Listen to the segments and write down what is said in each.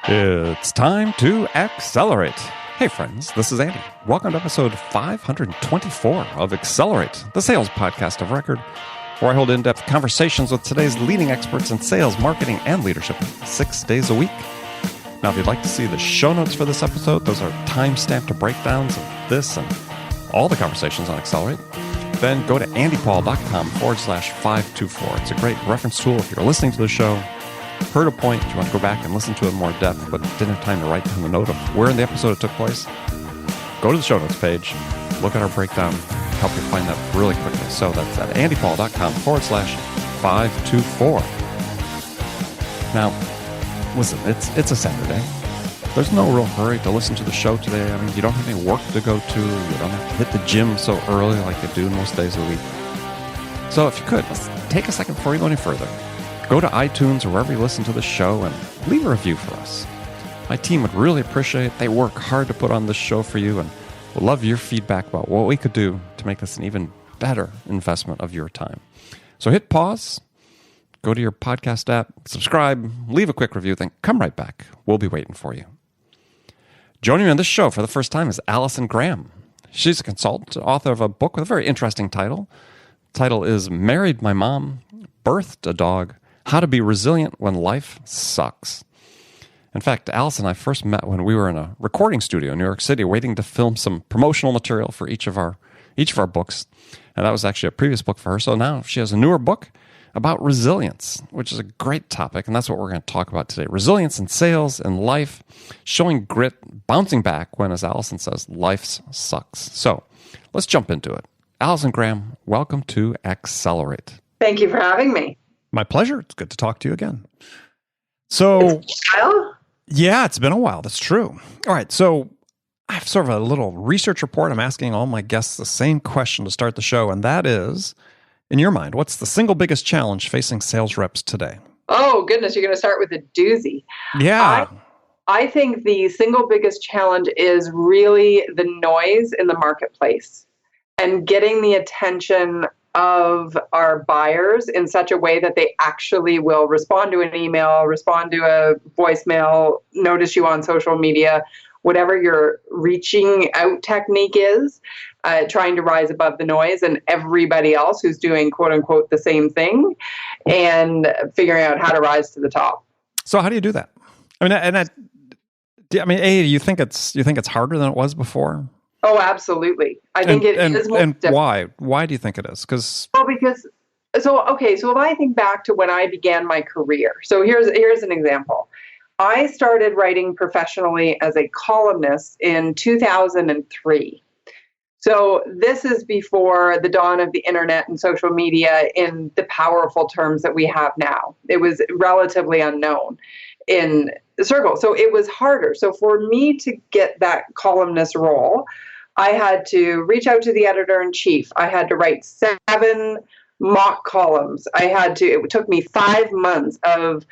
It's time to accelerate. Hey friends, this is Andy. Welcome to episode 524 of Accelerate, the sales podcast of record, where I hold in-depth conversations with today's leading experts in sales, marketing, and leadership 6 days a week. Now, if you'd like to see the show notes for this episode, those are time-stamped breakdowns of this and all the conversations on Accelerate, then go to andypaul.com/524. It's a great reference tool if you're listening to the show, heard a point, you want to go back and listen to it in more depth, but didn't have time to write down the note of where in the episode it took place. Go to the show notes page, look at our breakdown, help you find that really quickly. So that's at andypaul.com/524. Now, listen, it's a Saturday. There's no real hurry to listen to the show today. I mean, you don't have any work to go to. You don't have to hit the gym so early like you do most days of the week. So if you could, let's take a second before you go any further. Go to iTunes or wherever you listen to the show and leave a review for us. My team would really appreciate it. They work hard to put on this show for you and would love your feedback about what we could do to make this an even better investment of your time. So hit pause, go to your podcast app, subscribe, leave a quick review, then come right back. We'll be waiting for you. Joining me on this show for the first time is Allison Graham. She's a consultant, author of a book with a very interesting title. The title is Married My Mom, Birthed a Dog, How to Be Resilient When Life Sucks. In fact, Allison and I first met when we were in a recording studio in New York City waiting to film some promotional material for each of our books. And that was actually a previous book for her. So now she has a newer book about resilience, which is a great topic, and that's what we're going to talk about today. Resilience in sales and life, showing grit, bouncing back when, as Allison says, life sucks. So let's jump into it. Allison Graham, welcome to Accelerate. Thank you for having me. My pleasure. It's good to talk to you again. So, yeah, it's been a while. That's true. All right, so I have sort of a little research report. I'm asking all my guests the same question to start the show, and that is, in your mind, what's the single biggest challenge facing sales reps today? Oh, goodness, you're going to start with a doozy. Yeah. I think the single biggest challenge is really the noise in the marketplace and getting the attention of our buyers in such a way that they actually will respond to an email, respond to a voicemail, notice you on social media, whatever your reaching out technique is. Trying to rise above the noise and everybody else who's doing quote unquote the same thing and figuring out how to rise to the top. So how do you do that? I mean, A, you think it's harder than it was before? Oh, absolutely. I think it is more difficult. Why? Why do you think it is? So if I think back to when I began my career, so here's an example. I started writing professionally as a columnist in 2003. So this is before the dawn of the internet and social media in the powerful terms that we have now. It was relatively unknown in the circle. So it was harder. So for me to get that columnist role, I had to reach out to the editor-in-chief. I had to write 7 mock columns. It took me 5 months of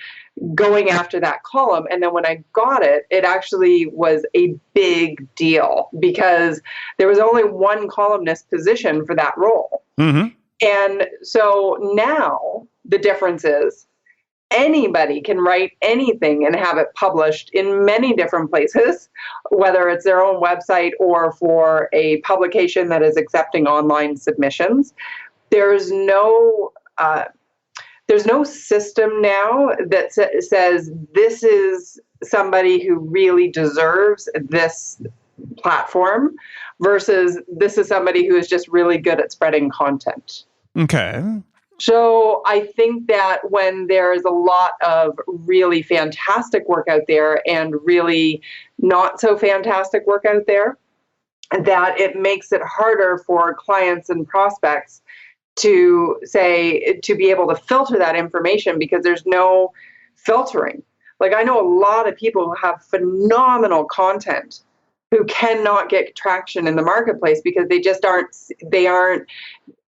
going after that column. And then when I got it, it actually was a big deal because there was only one columnist position for that role. Mm-hmm. And so now the difference is anybody can write anything and have it published in many different places, whether it's their own website or for a publication that is accepting online submissions. There's no system now that says this is somebody who really deserves this platform versus this is somebody who is just really good at spreading content. Okay. So I think that when there's a lot of really fantastic work out there and really not so fantastic work out there, that it makes it harder for clients and prospects to be able to filter that information because there's no filtering. Like I know a lot of people who have phenomenal content who cannot get traction in the marketplace because they aren't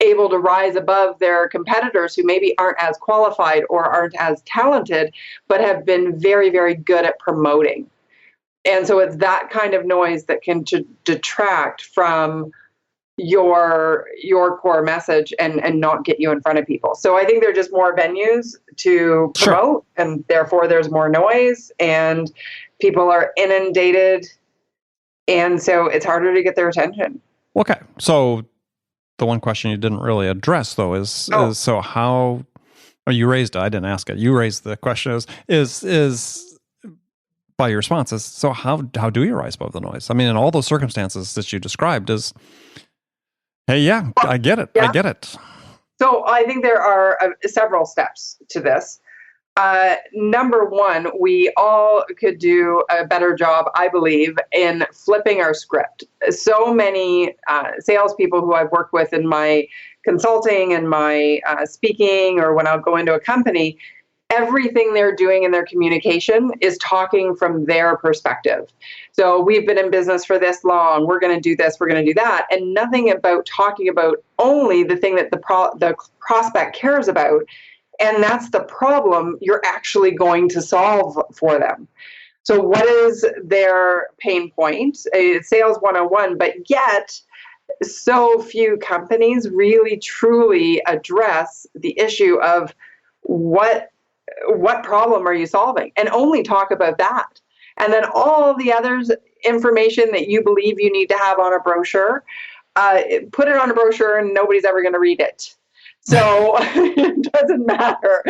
able to rise above their competitors who maybe aren't as qualified or aren't as talented, but have been very, very good at promoting. And so it's that kind of noise that can detract from your core message and not get you in front of people. So I think there are just more venues to promote, and therefore there's more noise and people are inundated, and so it's harder to get their attention. Okay. So the one question you didn't really address though is so how you raised it. I didn't ask it. You raised the question is by your responses. So how do you rise above the noise? I mean, in all those circumstances that you described is, hey, yeah, I get it. Yeah. I get it. So I think there are several steps to this. Number one, we all could do a better job, I believe, in flipping our script. So many salespeople who I've worked with in my consulting and my speaking, or when I'll go into a company, everything they're doing in their communication is talking from their perspective. So we've been in business for this long, we're going to do this, we're going to do that, and nothing about talking about only the thing that the prospect cares about. And that's the problem you're actually going to solve for them. So what is their pain point? It's sales 101, but yet so few companies really truly address the issue of what problem are you solving, and only talk about that. And then all the others information that you believe you need to have on a brochure, put it on a brochure and nobody's ever going to read it. So it doesn't matter.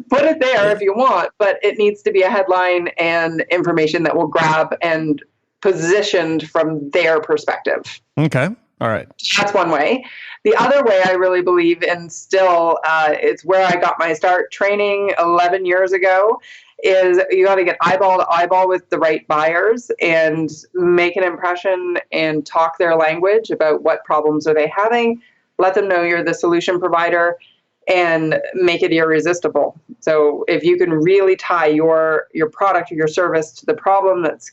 Put it there if you want, but it needs to be a headline and information that will grab and positioned from their perspective. Okay. All right. That's one way. The other way I really believe, and still it's where I got my start training 11 years ago, is you got to get eyeball to eyeball with the right buyers and make an impression and talk their language about what problems are they having. Let them know you're the solution provider and make it irresistible. So if you can really tie your product or your service to the problem that's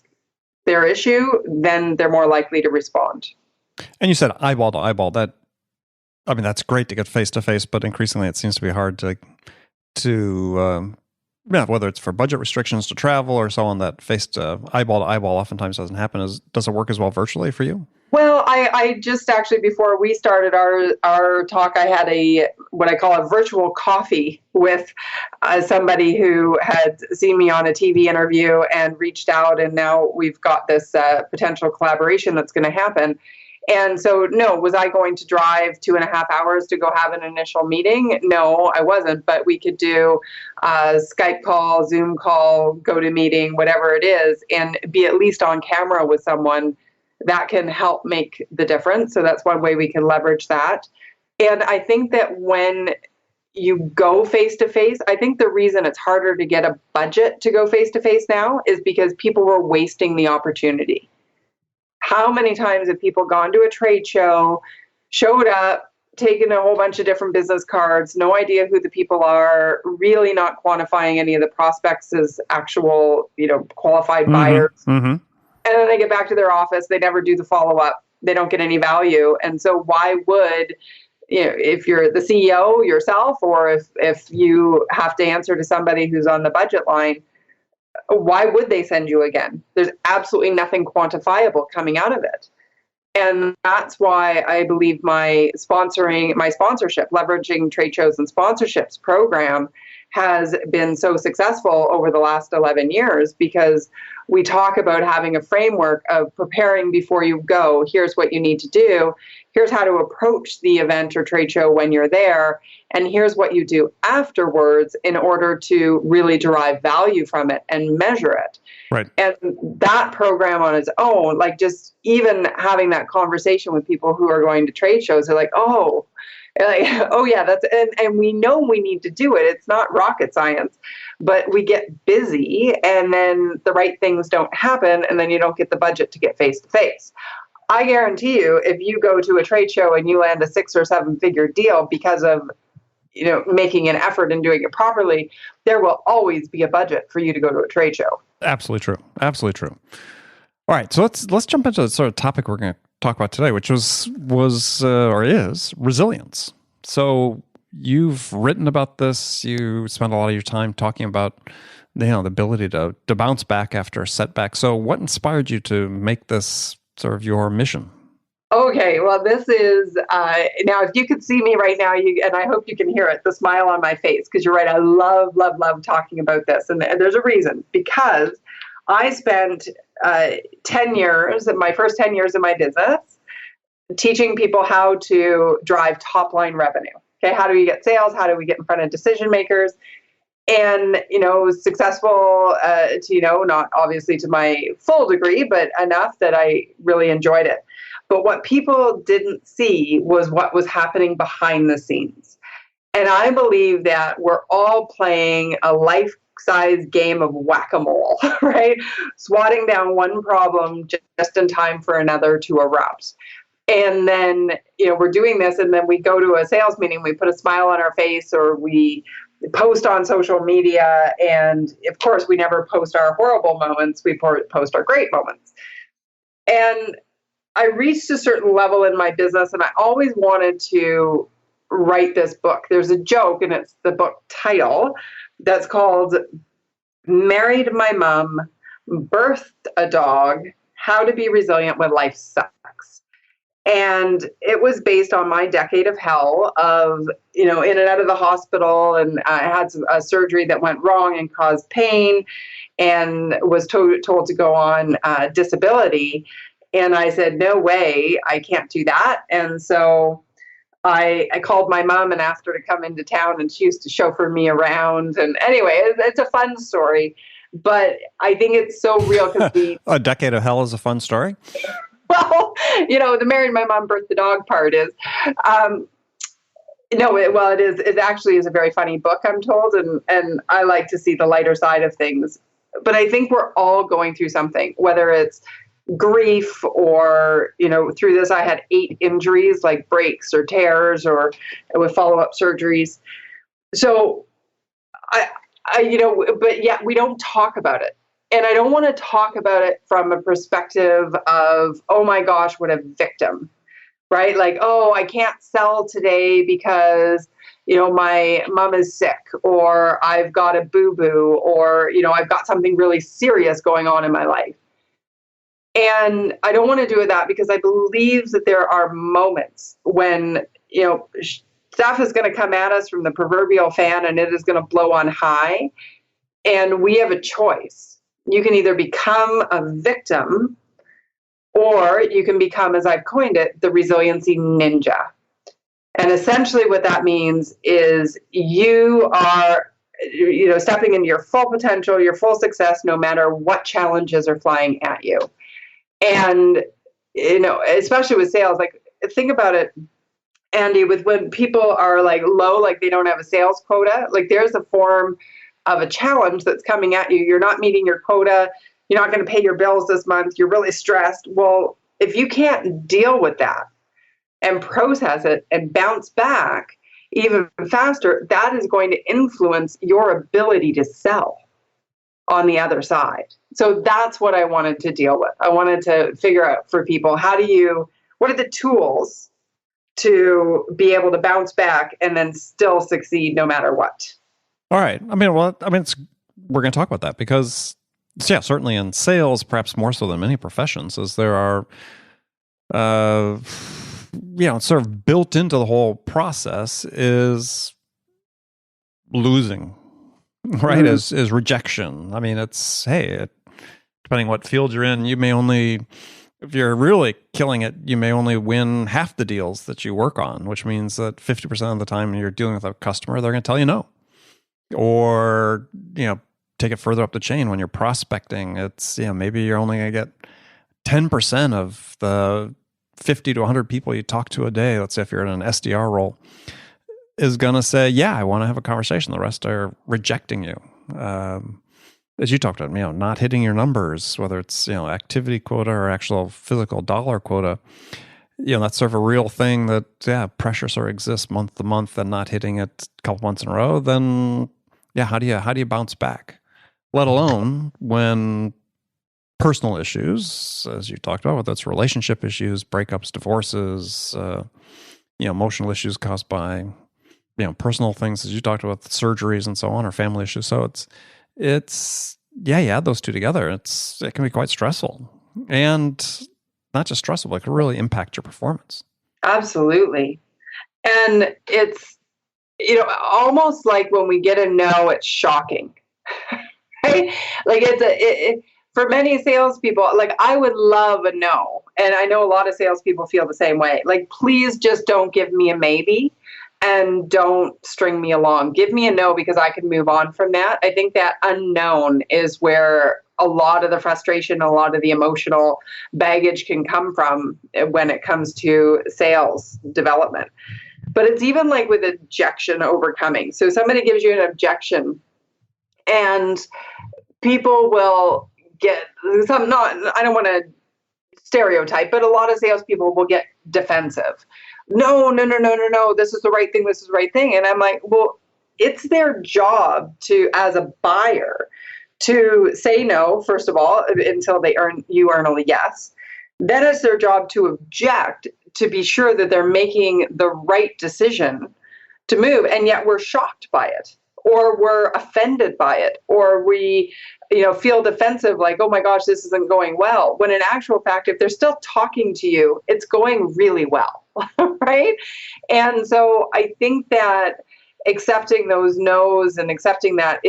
their issue, then they're more likely to respond. And you said eyeball to eyeball. That's great to get face to face, but increasingly it seems to be hard to whether it's for budget restrictions to travel or so on, that face to eyeball oftentimes doesn't happen. Does it work as well virtually for you? Well, I just actually, before we started our talk, I had what I call a virtual coffee with somebody who had seen me on a TV interview and reached out, and now we've got this potential collaboration that's going to happen. And so, no, was I going to drive 2.5 hours to go have an initial meeting? No, I wasn't, but we could do a Skype call, Zoom call, GoToMeeting, whatever it is, and be at least on camera with someone. That can help make the difference. So that's one way we can leverage that. And I think that when you go face-to-face, I think the reason it's harder to get a budget to go face-to-face now is because people were wasting the opportunity. How many times have people gone to a trade show, showed up, taken a whole bunch of different business cards, no idea who the people are, really not quantifying any of the prospects as actual, qualified buyers. Mm-hmm. And then they get back to their office, they never do the follow-up, they don't get any value. And so why would, if you're the CEO yourself, or if you have to answer to somebody who's on the budget line, why would they send you again? There's absolutely nothing quantifiable coming out of it. And that's why I believe my sponsorship, leveraging trade shows and sponsorships program has been so successful over the last 11 years, because we talk about having a framework of preparing before you go. Here's what you need to do. Here's how to approach the event or trade show when you're there. And here's what you do afterwards in order to really derive value from it and measure it. Right. And that program on its own, like just even having that conversation with people who are going to trade shows, they're like, oh yeah, and we know we need to do it. It's not rocket science, but we get busy and then the right things don't happen, and then you don't get the budget to get face to face. I guarantee you, if you go to a trade show and you land a 6 or 7 figure deal because of making an effort and doing it properly, there will always be a budget for you to go to a trade show. Absolutely true. Absolutely true. All right, so let's jump into the sort of topic we're going to talk about today, which was or is resilience. So you've written about this. You spent a lot of your time talking about the ability to bounce back after a setback. So what inspired you to make this sort of your mission? Okay, well, this is now. If you could see me right now, and I hope you can hear it, the smile on my face, because you're right. I love, love, love talking about this, and there's a reason. Because I spent 10 years, my first 10 years of my business, teaching people how to drive top line revenue. Okay, how do we get sales? How do we get in front of decision makers? And successful to not obviously to my full degree, but enough that I really enjoyed it. But what people didn't see was what was happening behind the scenes. And I believe that we're all playing a life size game of whack-a-mole, right? Swatting down one problem just in time for another to erupt. And then we're doing this, and then we go to a sales meeting, we put a smile on our face, or we post on social media, and of course we never post our horrible moments, we post our great moments. And I reached a certain level in my business, and I always wanted to write this book. There's a joke, and it's the book title, that's called Married My Mom, Birthed a Dog, How to Be Resilient When Life Sucks. And it was based on my decade of hell of, in and out of the hospital. And I had a surgery that went wrong and caused pain, and was told to go on disability. And I said, no way, I can't do that. And so I called my mom and asked her to come into town, and she used to chauffeur me around. And anyway, it's a fun story, but I think it's so real because A decade of hell is a fun story. Well, the married my mom birthed the dog part is, it is. It actually is a very funny book, I'm told, and I like to see the lighter side of things. But I think we're all going through something, whether it's grief or, through this, I had 8 injuries like breaks or tears or with follow-up surgeries. So but yet we don't talk about it. And I don't want to talk about it from a perspective of, oh my gosh, what a victim, right? Like, oh, I can't sell today because, my mom is sick, or I've got a boo-boo, or, I've got something really serious going on in my life. And I don't want to do that, because I believe that there are moments when, stuff is going to come at us from the proverbial fan, and it is going to blow on high. And we have a choice. You can either become a victim, or you can become, as I've coined it, the resiliency ninja. And essentially what that means is you are, stepping into your full potential, your full success, no matter what challenges are flying at you. And, especially with sales, like, think about it, Andy, with when people are like low, like they don't have a sales quota, like there's a form of a challenge that's coming at you. You're not meeting your quota. You're not going to pay your bills this month. You're really stressed. Well, if you can't deal with that and process it and bounce back even faster, that is going to influence your ability to sell on the other side. So that's what I wanted to deal with. I wanted to figure out for people, what are the tools to be able to bounce back and then still succeed no matter what? All right. we're going to talk about that because, certainly in sales, perhaps more so than many professions, as there are, sort of built into the whole process is losing, right? Mm-hmm. Is rejection. It's, hey, depending what field you're in, you may only, if you're really killing it, you may only win half the deals that you work on, which means that 50% of the time you're dealing with a customer, they're going to tell you no. Or, take it further up the chain when you're prospecting. It's, maybe you're only going to get 10% of the 50 to 100 people you talk to a day. Let's say if you're in an SDR role, is going to say, yeah, I want to have a conversation. The rest are rejecting you. As you talked about, not hitting your numbers, whether it's, activity quota or actual physical dollar quota. That's sort of a real thing that, pressure sort of exists month to month, and not hitting it a couple months in a row, then how do you bounce back? Let alone when personal issues, as you talked about, whether it's relationship issues, breakups, divorces, emotional issues caused by, personal things, as you talked about, surgeries and so on, or family issues. So it's you add those two together, it can be quite stressful. And not just stressful, but it can really impact your performance. Absolutely. And it's, almost like when we get a no, it's shocking, right? Like for many salespeople, like I would love a no. And I know a lot of salespeople feel the same way. Like, please just don't give me a maybe and don't string me along. Give me a no because I can move on from that. I think that unknown is where a lot of the frustration, a lot of the emotional baggage can come from when it comes to sales development. But it's even like with objection overcoming. So somebody gives you an objection and people will get some, not, I don't want to stereotype, but a lot of salespeople will get defensive. No, no, no, no, no, no. This is the right thing. This is the right thing. And I'm like, well, it's their job to, as a buyer, to say no, first of all, until you earn a yes. Then it's their job to object, to be sure that they're making the right decision to move. And yet we're shocked by it, or we're offended by it, or we, feel defensive, like, oh my gosh, this isn't going well. When in actual fact, if they're still talking to you, it's going really well, right? And so I think that accepting those no's and accepting that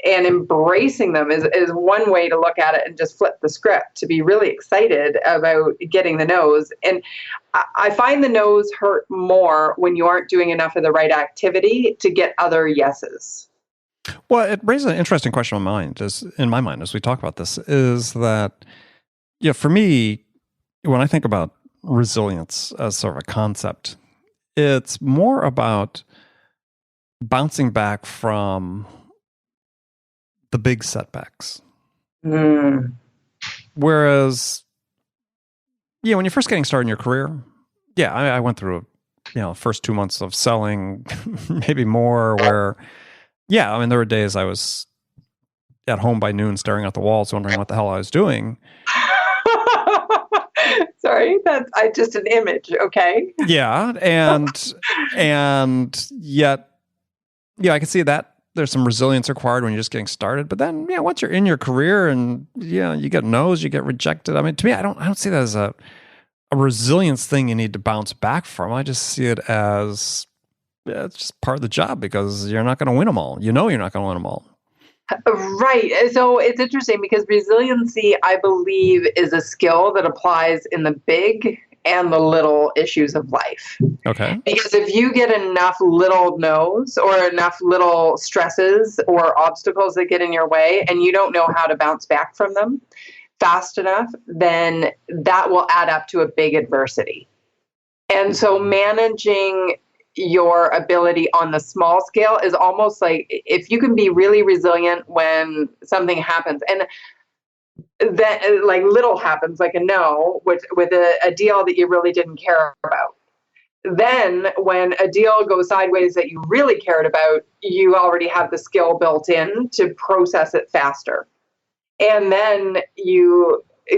and embracing them is one way to look at it, and just flip the script to be really excited about getting the no's. And I find the no's hurt more when you aren't doing enough of the right activity to get other yeses. Well, it raises an interesting question in my mind as we talk about this, is that, for me, when I think about resilience as sort of a concept, it's more about bouncing back from the big setbacks. Whereas, when you're first getting started in your career, I went through, first 2 months of selling, maybe more, where, there were days I was at home by noon staring at the walls, wondering what the hell I was doing. Sorry, that's just an image, okay? Yeah, and yet, I can see that there's some resilience required when you're just getting started. But then, once you're in your career and you get no's, you get rejected. I mean, to me, I don't see that as a resilience thing you need to bounce back from. I just see it as it's just part of the job, because you're not going to win them all. You're not going to win them all. Right. So it's interesting because resiliency, I believe, is a skill that applies in the big and the little issues of life. Okay. Because if you get enough little no's or enough little stresses or obstacles that get in your way, and you don't know how to bounce back from them fast enough, then that will add up to a big adversity. And so managing your ability on the small scale is almost like, if you can be really resilient when something happens, and that, like, little happens, like a no with a deal that you really didn't care about. Then when a deal goes sideways that you really cared about, you already have the skill built in to process it faster. And then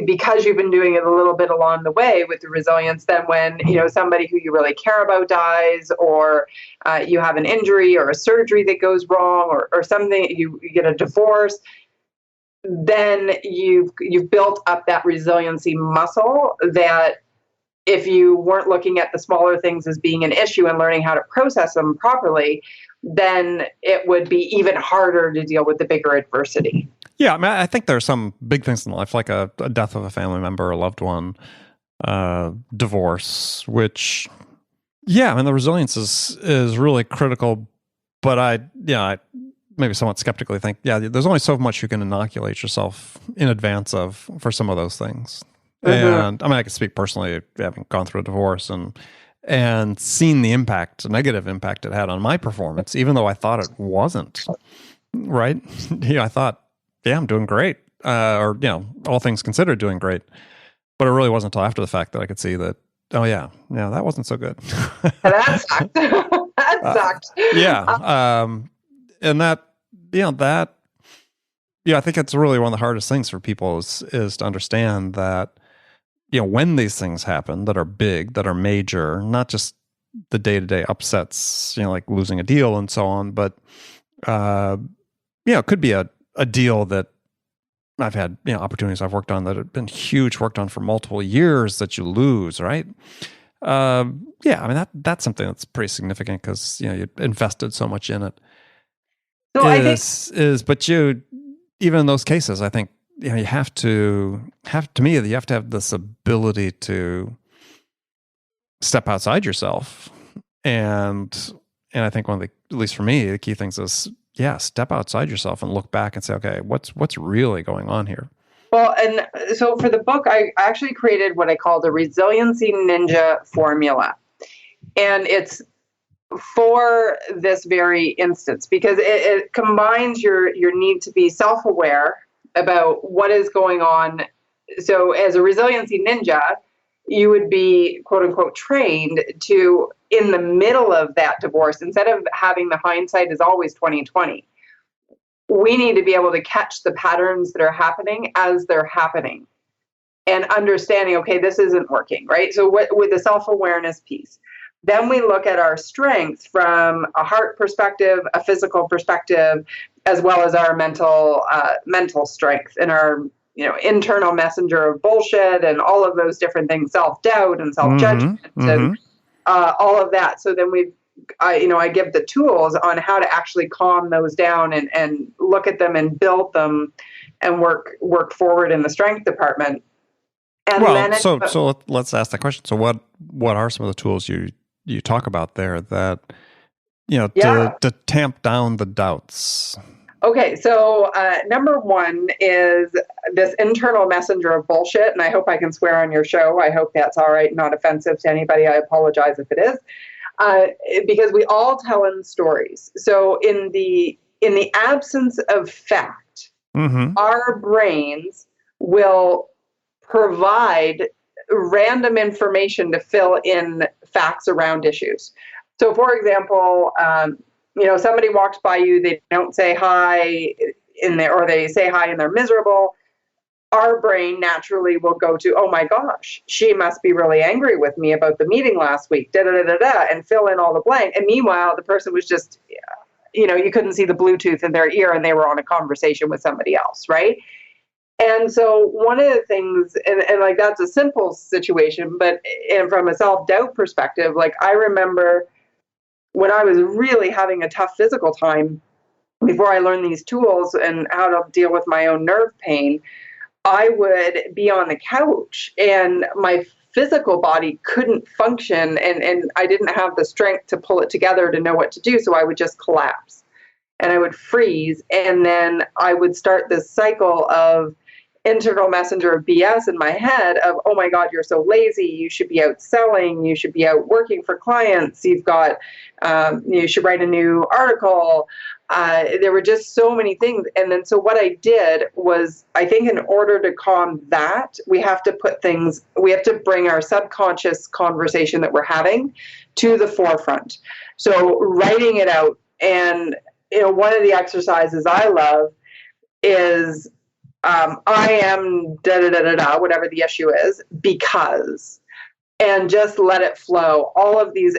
because you've been doing it a little bit along the way with the resilience, then when somebody who you really care about dies, or you have an injury or a surgery that goes wrong, or something, you get a divorce, then you've built up that resiliency muscle that, if you weren't looking at the smaller things as being an issue and learning how to process them properly, then it would be even harder to deal with the bigger adversity. Yeah, I think there are some big things in life, like a death of a family member, a loved one, divorce, which, the resilience is really critical. But I maybe somewhat skeptically think, there's only so much you can inoculate yourself in advance of for some of those things. Mm-hmm. And I can speak personally, having gone through a divorce and seen the negative impact it had on my performance, even though I thought it wasn't, right? I thought, I'm doing great, or all things considered, doing great. But it really wasn't until after the fact that I could see that, that wasn't so good. That sucked. That sucked. And that, I think it's really one of the hardest things for people is to understand that, when these things happen that are big, that are major, not just the day-to-day upsets, like losing a deal and so on, but, it could be a deal that I've had opportunities I've worked on that have been huge, worked on for multiple years that you lose, right? Yeah, I mean that's something that's pretty significant because you invested so much in it. So I think But you, even in those cases, I think you have to you have to have this ability to step outside yourself, and I think one of at least for me, the key things is step outside yourself and look back and say, okay, what's really going on here? Well, and so for the book, I actually created what I call the Resiliency Ninja Formula. And it's for this very instance because it combines your need to be self-aware about what is going on. So as a resiliency ninja, you would be quote unquote trained to, in the middle of that divorce, instead of having the hindsight is always 2020, we need to be able to catch the patterns that are happening as they're happening and understanding, okay, this isn't working, right? So with the self-awareness piece, then we look at our strengths from a heart perspective, a physical perspective, as well as our mental strength and our internal messenger of bullshit and all of those different things, self-doubt and self-judgment and all of that. So then I give the tools on how to actually calm those down and look at them and build them and work forward in the strength department. And then so let's ask that question. So what are some of the tools you talk about there that to tamp down the doubts? Okay, so number one is this internal messenger of bullshit, and I hope I can swear on your show. I hope that's all right, not offensive to anybody. I apologize if it is. Because we all tell in stories. So in the absence of fact, our brains will provide random information to fill in facts around issues. So for example, somebody walks by you, they don't say hi or they say hi and they're miserable. Our brain naturally will go to, oh my gosh, she must be really angry with me about the meeting last week, and fill in all the blank. And meanwhile, the person was just, you couldn't see the Bluetooth in their ear and they were on a conversation with somebody else, right? And so one of the things, and like that's a simple situation, and from a self-doubt perspective, like I remember when I was really having a tough physical time before I learned these tools and how to deal with my own nerve pain, I would be on the couch and my physical body couldn't function and I didn't have the strength to pull it together to know what to do. So I would just collapse and I would freeze. And then I would start this cycle of internal messenger of BS in my head of, oh my God, you're so lazy. You should be out selling. You should be out working for clients. You should write a new article. There were just so many things. And then so what I did was, I think in order to calm that, we have to bring our subconscious conversation that we're having to the forefront. So writing it out. And, one of the exercises I love is, I am whatever the issue is, because, and just let it flow. All of these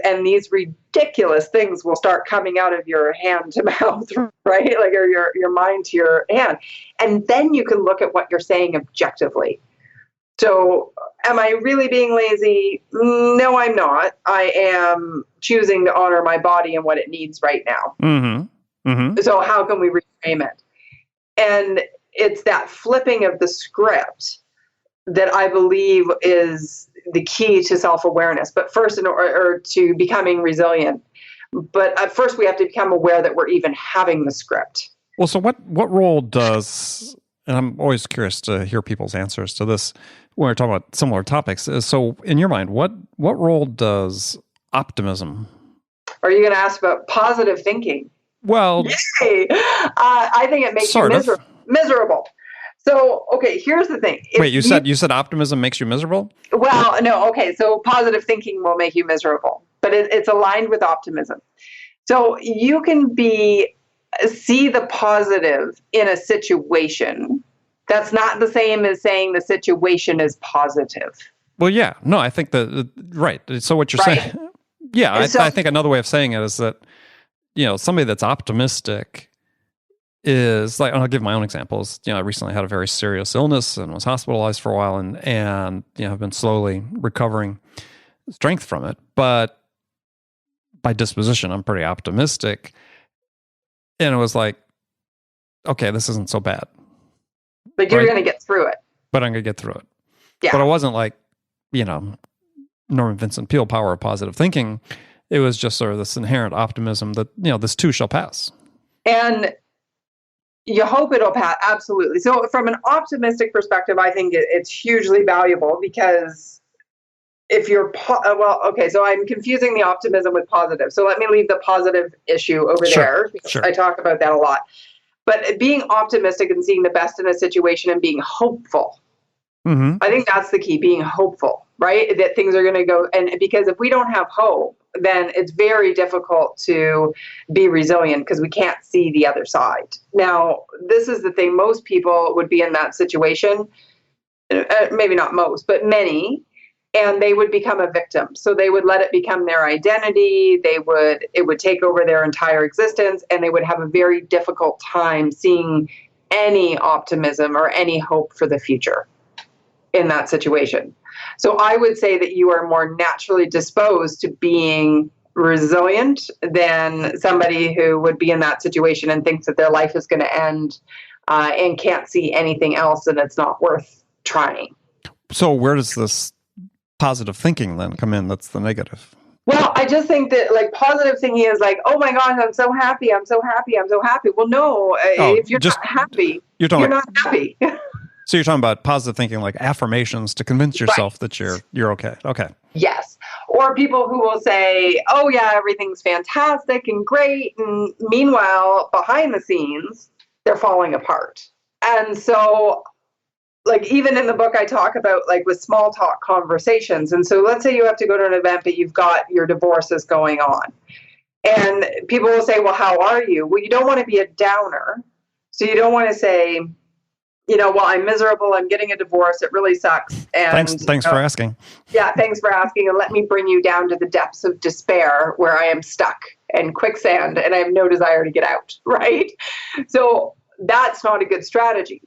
ridiculous things will start coming out of your hand to mouth, right? Like your mind to your hand. And then you can look at what you're saying objectively. So am I really being lazy? No, I'm not. I am choosing to honor my body and what it needs right now. So how can we reframe it? And it's that flipping of the script that I believe is the key to self-awareness. But first, or to becoming resilient. But at first, we have to become aware that we're even having the script. Well, so what role does, and I'm always curious to hear people's answers to this when we're talking about similar topics. So in your mind, what role does optimism? Are you going to ask about positive thinking? Well, yay! I think it makes you miserable. So, okay, here's the thing. Wait, you said optimism makes you miserable? Well, no, okay, so positive thinking will make you miserable, but it's aligned with optimism. So you can see the positive in a situation. That's not the same as saying the situation is positive. Well, yeah, no, I think right. So what you're saying, yeah, I think another way of saying it is that, somebody that's optimistic is like, and I'll give my own examples. I recently had a very serious illness and was hospitalized for a while, and have been slowly recovering strength from it. But by disposition, I'm pretty optimistic. And it was like, okay, this isn't so bad. But you're going to get through it. But I'm going to get through it. Yeah. But I wasn't like, Norman Vincent Peale, power of positive thinking. It was just sort of this inherent optimism that, this too shall pass. And you hope it'll pass. Absolutely. So from an optimistic perspective, I think it's hugely valuable, because if you're, so I'm confusing the optimism with positive. So let me leave the positive issue over there. Sure. I talk about that a lot. But being optimistic and seeing the best in a situation and being hopeful. Mm-hmm. I think that's the key, being hopeful, right? That things are going to go. And because if we don't have hope, then it's very difficult to be resilient, because we can't see the other side. Now, this is the thing. Most people would be in that situation, maybe not most, but many, and they would become a victim. So they would let it become their identity. It would take over their entire existence, and they would have a very difficult time seeing any optimism or any hope for the future in that situation. So I would say that you are more naturally disposed to being resilient than somebody who would be in that situation and thinks that their life is going to end and can't see anything else, and it's not worth trying. So where does this positive thinking then come in? That's the negative. Well, I just think that like positive thinking is like, oh my gosh, I'm so happy. I'm so happy. I'm so happy. Well, no, if you're not happy, you're not happy. So you're talking about positive thinking, like affirmations to convince yourself that you're okay. Okay. Yes. Or people who will say, oh yeah, everything's fantastic and great. And meanwhile, behind the scenes, they're falling apart. And so like even in the book, I talk about like with small talk conversations. And so let's say you have to go to an event, but you've got your divorces going on. And people will say, well, how are you? Well, you don't want to be a downer. So you don't want to say, well, I'm miserable. I'm getting a divorce. It really sucks. And thanks for asking. Yeah, thanks for asking. And let me bring you down to the depths of despair where I am stuck in quicksand and I have no desire to get out, right? So that's not a good strategy.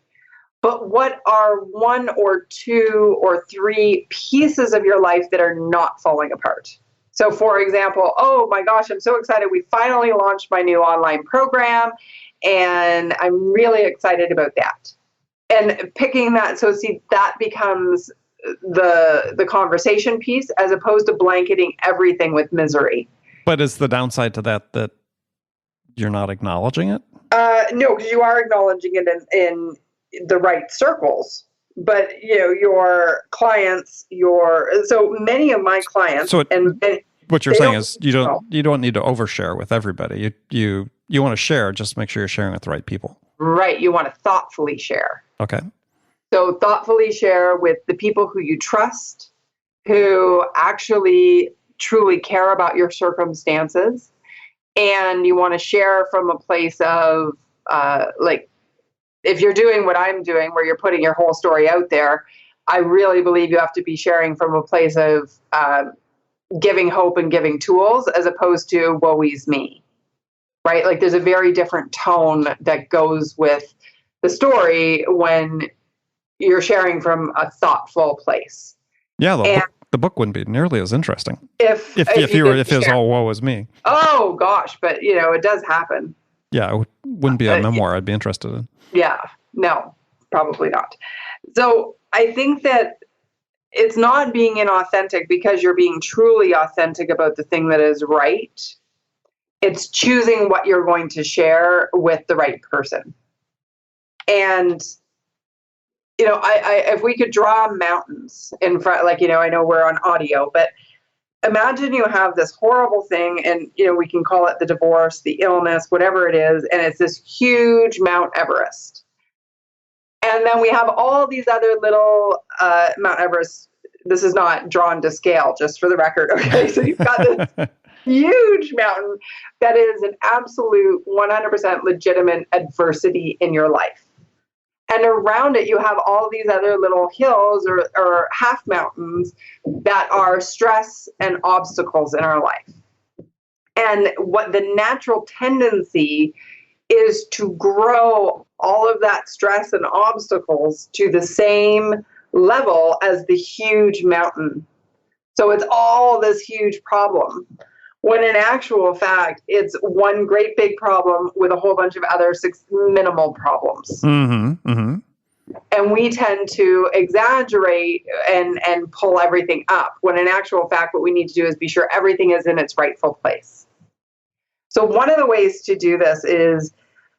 But what are 1 or 2 or 3 pieces of your life that are not falling apart? So for example, oh my gosh, I'm so excited. We finally launched my new online program and I'm really excited about that. And picking that, so see, that becomes the conversation piece as opposed to blanketing everything with misery. But is the downside to that you're not acknowledging it? No, because you are acknowledging it in the right circles. But your clients, so many of my clients, what you're saying is you don't need to overshare with everybody. You want to share, just make sure you're sharing with the right people. Right. You want to thoughtfully share. Okay. So thoughtfully share with the people who you trust, who actually truly care about your circumstances. And you want to share from a place of like, if you're doing what I'm doing, where you're putting your whole story out there, I really believe you have to be sharing from a place of giving hope and giving tools as opposed to woe is me. Right? Like there's a very different tone that goes with the story when you're sharing from a thoughtful place. Yeah, the book wouldn't be nearly as interesting if it was all woe is me. Oh gosh, but it does happen. Yeah, it wouldn't be a memoir I'd be interested in. Yeah, no, probably not. So I think that it's not being inauthentic because you're being truly authentic about the thing that is right. It's choosing what you're going to share with the right person. And, if we could draw mountains in front, like, I know we're on audio, but imagine you have this horrible thing and, we can call it the divorce, the illness, whatever it is. And it's this huge Mount Everest. And then we have all these other little Mount Everest. This is not drawn to scale, just for the record. Okay. So you've got this huge mountain that is an absolute 100% legitimate adversity in your life. And around it, you have all these other little hills or half mountains that are stress and obstacles in our life. And what the natural tendency is to grow all of that stress and obstacles to the same level as the huge mountain. So it's all this huge problem. When in actual fact, it's one great big problem with a whole bunch of other minimal problems. Mm-hmm. Mm-hmm. And we tend to exaggerate and pull everything up, when in actual fact, what we need to do is be sure everything is in its rightful place. So one of the ways to do this is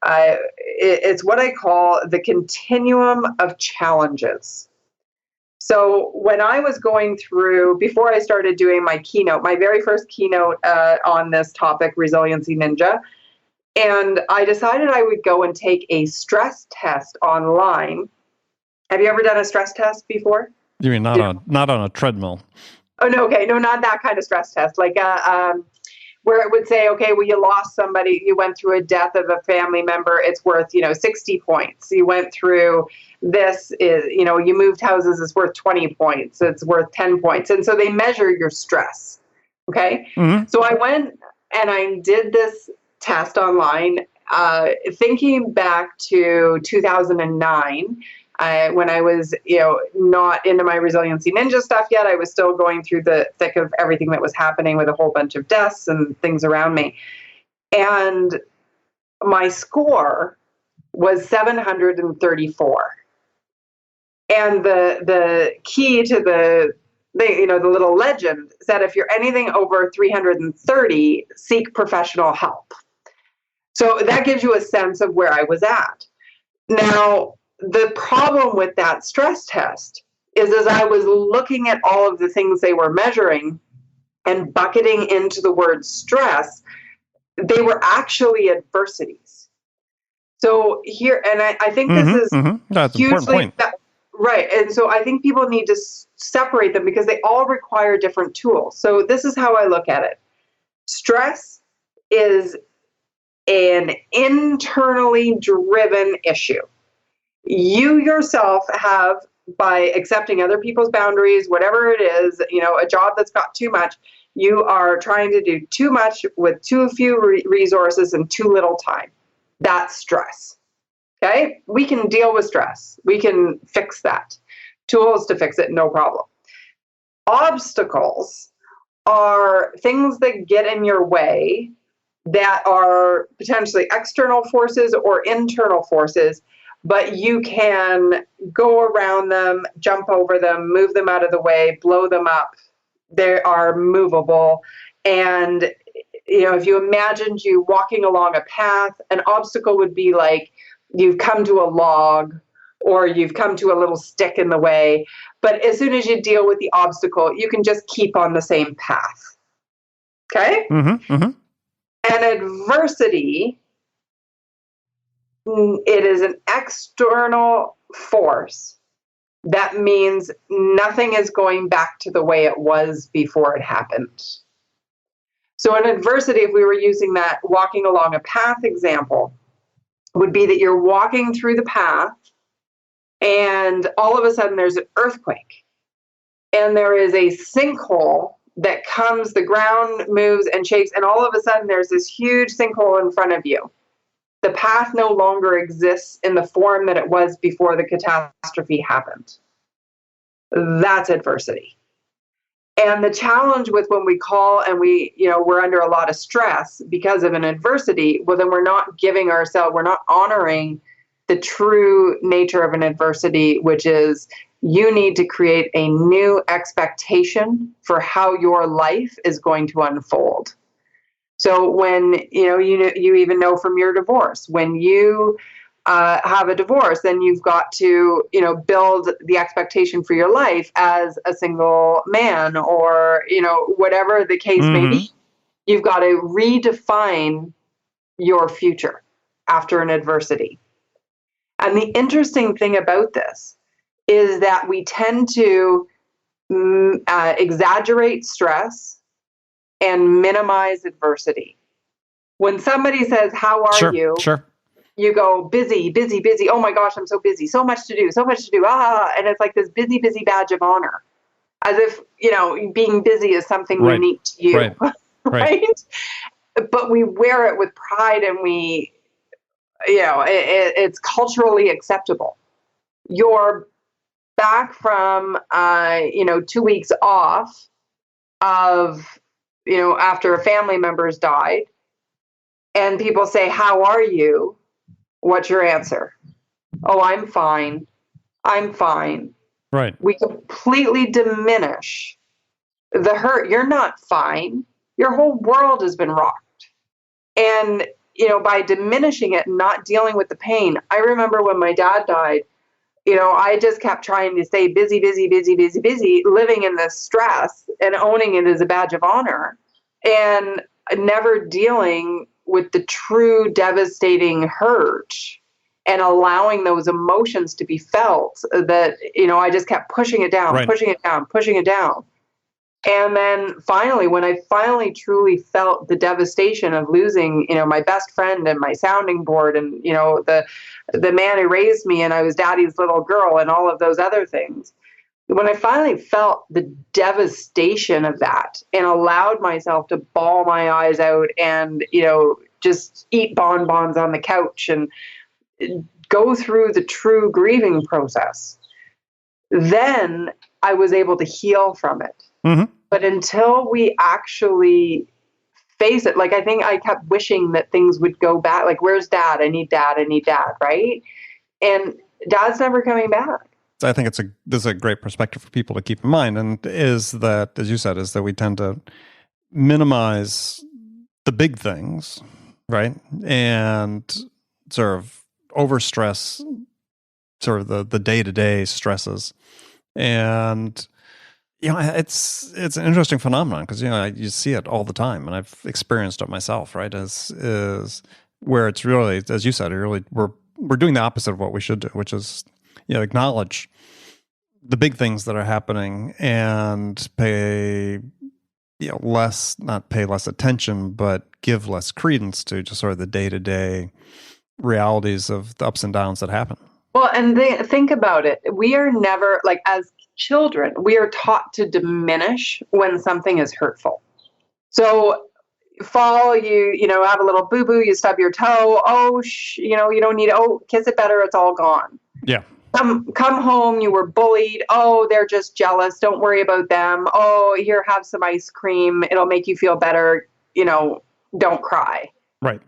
it's what I call the continuum of challenges. So when I was going through, before I started doing my keynote, my very first keynote on this topic, Resiliency Ninja, and I decided I would go and take a stress test online. Have you ever done a stress test before? You mean not on a treadmill? Oh, no, okay. No, not that kind of stress test. Like where it would say, okay, well, you lost somebody, you went through a death of a family member, it's worth, 60 points. You went through this, is, you moved houses, it's worth 20 points, it's worth 10 points. And so they measure your stress. Okay. Mm-hmm. So I went and I did this test online, thinking back to 2009. When I was, not into my Resiliency Ninja stuff yet, I was still going through the thick of everything that was happening with a whole bunch of deaths and things around me. And my score was 734. And the key to the little legend said, if you're anything over 330, seek professional help. So that gives you a sense of where I was at. Now, the problem with that stress test is, as I was looking at all of the things they were measuring and bucketing into the word stress, they were actually adversities. So here, and I think this is That's an important point. Right. And so I think people need to separate them because they all require different tools. So this is how I look at it. Stress is an internally driven issue. You yourself have, by accepting other people's boundaries, whatever it is, a job that's got too much, you are trying to do too much with too few resources and too little time. That's stress. Okay? We can deal with stress. We can fix that. Tools to fix it, no problem. Obstacles are things that get in your way that are potentially external forces or internal forces, but you can go around them, jump over them, move them out of the way, blow them up. They are movable. And, if you imagined you walking along a path, an obstacle would be like you've come to a log or you've come to a little stick in the way. But as soon as you deal with the obstacle, you can just keep on the same path. Okay? Mm-hmm. Mm-hmm. And adversity, it is an external force. That means nothing is going back to the way it was before it happened. So in adversity, if we were using that walking along a path example, would be that you're walking through the path and all of a sudden there's an earthquake and there is a sinkhole that comes, the ground moves and shakes, and all of a sudden there's this huge sinkhole in front of you. The path no longer exists in the form that it was before the catastrophe happened. That's adversity. And the challenge with when we call and we're under a lot of stress because of an adversity, well, then we're not honoring the true nature of an adversity, which is you need to create a new expectation for how your life is going to unfold. So when, you even know from your divorce, when you have a divorce, then you've got to, build the expectation for your life as a single man or, whatever the case may be. You've got to redefine your future after an adversity. And the interesting thing about this is that we tend to exaggerate stress and minimize adversity. When somebody says, "How are you?" Sure. You go, busy, busy, busy. Oh my gosh, I'm so busy. So much to do, so much to do. And it's like this busy, busy badge of honor. As if, being busy is something unique to you. Right. But we wear it with pride and we it's culturally acceptable. You're back from 2 weeks off of after a family member's died, and people say, how are you? What's your answer? Oh, I'm fine. I'm fine. Right. We completely diminish the hurt. You're not fine. Your whole world has been rocked. And by diminishing it and not dealing with the pain. I remember when my dad died, I just kept trying to stay busy, busy, busy, busy, busy, living in this stress and owning it as a badge of honor, and never dealing with the true devastating hurt and allowing those emotions to be felt, that, I just kept pushing it down, Right. pushing it down, pushing it down. And then finally, when I finally truly felt the devastation of losing, my best friend and my sounding board, and the man who raised me, and I was daddy's little girl, and all of those other things. When I finally felt the devastation of that and allowed myself to bawl my eyes out and just eat bonbons on the couch and go through the true grieving process, then I was able to heal from it. Mm-hmm. But until we actually face it, like, I think I kept wishing that things would go back. Like, where's dad? I need dad. I need dad. Right. And dad's never coming back. I think this is a great perspective for people to keep in mind. And is that, as you said, is that we tend to minimize the big things, right? And sort of overstress sort of the day-to-day stresses. And it's an interesting phenomenon because you see it all the time, and I've experienced it myself. Right, is where it's really, as you said, really we're doing the opposite of what we should do, which is acknowledge the big things that are happening and pay not pay less attention, but give less credence to just sort of the day-to-day realities of the ups and downs that happen. Well, and think about it. We are never, like, as children, we are taught to diminish when something is hurtful. So fall, you have a little boo-boo, you stub your toe. Oh, you don't need, kiss it better. It's all gone. Yeah. Come home, you were bullied. Oh, they're just jealous. Don't worry about them. Oh, here, have some ice cream. It'll make you feel better. Don't cry. Right.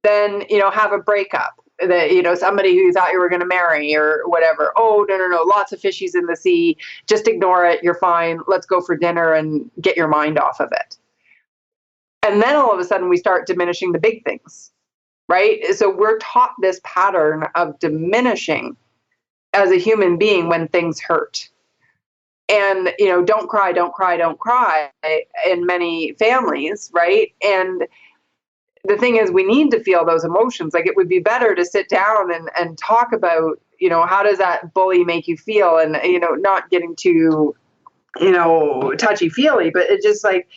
Then, have a breakup. That somebody who you thought you were going to marry or whatever. Oh, no, lots of fishies in the sea, just ignore it, you're fine, let's go for dinner and get your mind off of it. And then all of a sudden we start diminishing the big things, right? So we're taught this pattern of diminishing as a human being when things hurt. And don't cry, don't cry, don't cry in many families, right? And the thing is, we need to feel those emotions. Like, it would be better to sit down and talk about, how does that bully make you feel? And, not getting too, touchy-feely, but it's just like,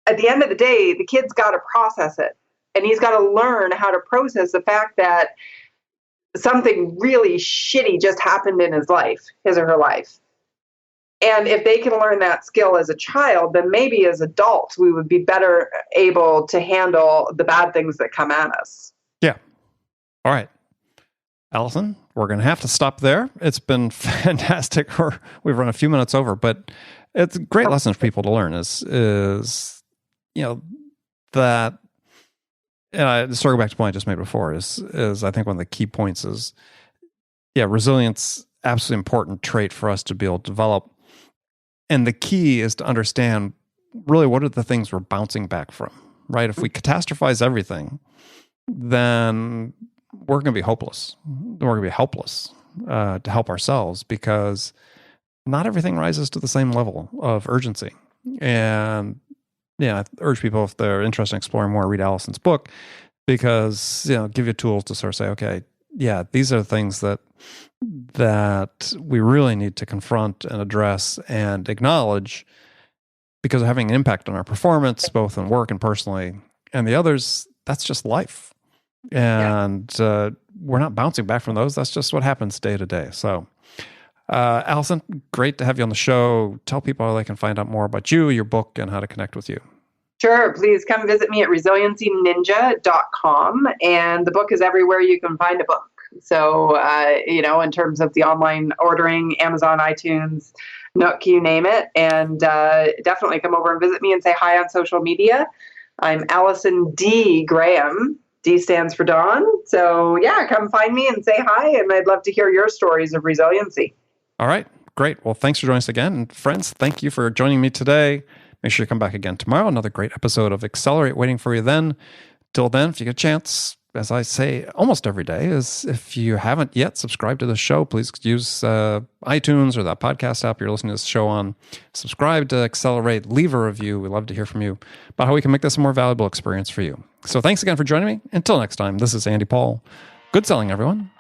at the end of the day, the kid's got to process it. And he's got to learn how to process the fact that something really shitty just happened in his or her life. And if they can learn that skill as a child, then maybe as adults, we would be better able to handle the bad things that come at us. Yeah. All right. Allison, we're going to have to stop there. It's been fantastic. We've run a few minutes over, but it's a great lesson for people to learn is that, and circle back to the point I just made before is I think one of the key points is, resilience, absolutely important trait for us to be able to develop. And the key is to understand really what are the things we're bouncing back from, right? If we catastrophize everything, then we're going to be hopeless. We're going to be helpless to help ourselves because not everything rises to the same level of urgency. And I urge people, if they're interested in exploring more, read Allison's book because give you tools to sort of say, okay, these are the things that we really need to confront and address and acknowledge because of having an impact on our performance, both in work and personally. And the others, that's just life. And we're not bouncing back from those. That's just what happens day to day. So, Allison, great to have you on the show. Tell people how they can find out more about you, your book, and how to connect with you. Sure. Please come visit me at resiliencyninja.com. And the book is everywhere you can find a book. So, in terms of the online ordering, Amazon, iTunes, Nook, you name it. And definitely come over and visit me and say hi on social media. I'm Allison D. Graham. D stands for Dawn. So, yeah, come find me and say hi. And I'd love to hear your stories of resiliency. All right. Great. Well, thanks for joining us again. And friends, thank you for joining me today. Make sure you come back again tomorrow. Another great episode of Accelerate waiting for you then. Till then, if you get a chance, as I say almost every day, is if you haven't yet subscribed to the show, please use iTunes or that podcast app you're listening to this show on. Subscribe to Accelerate. Leave a review. We'd love to hear from you about how we can make this a more valuable experience for you. So thanks again for joining me. Until next time, this is Andy Paul. Good selling, everyone.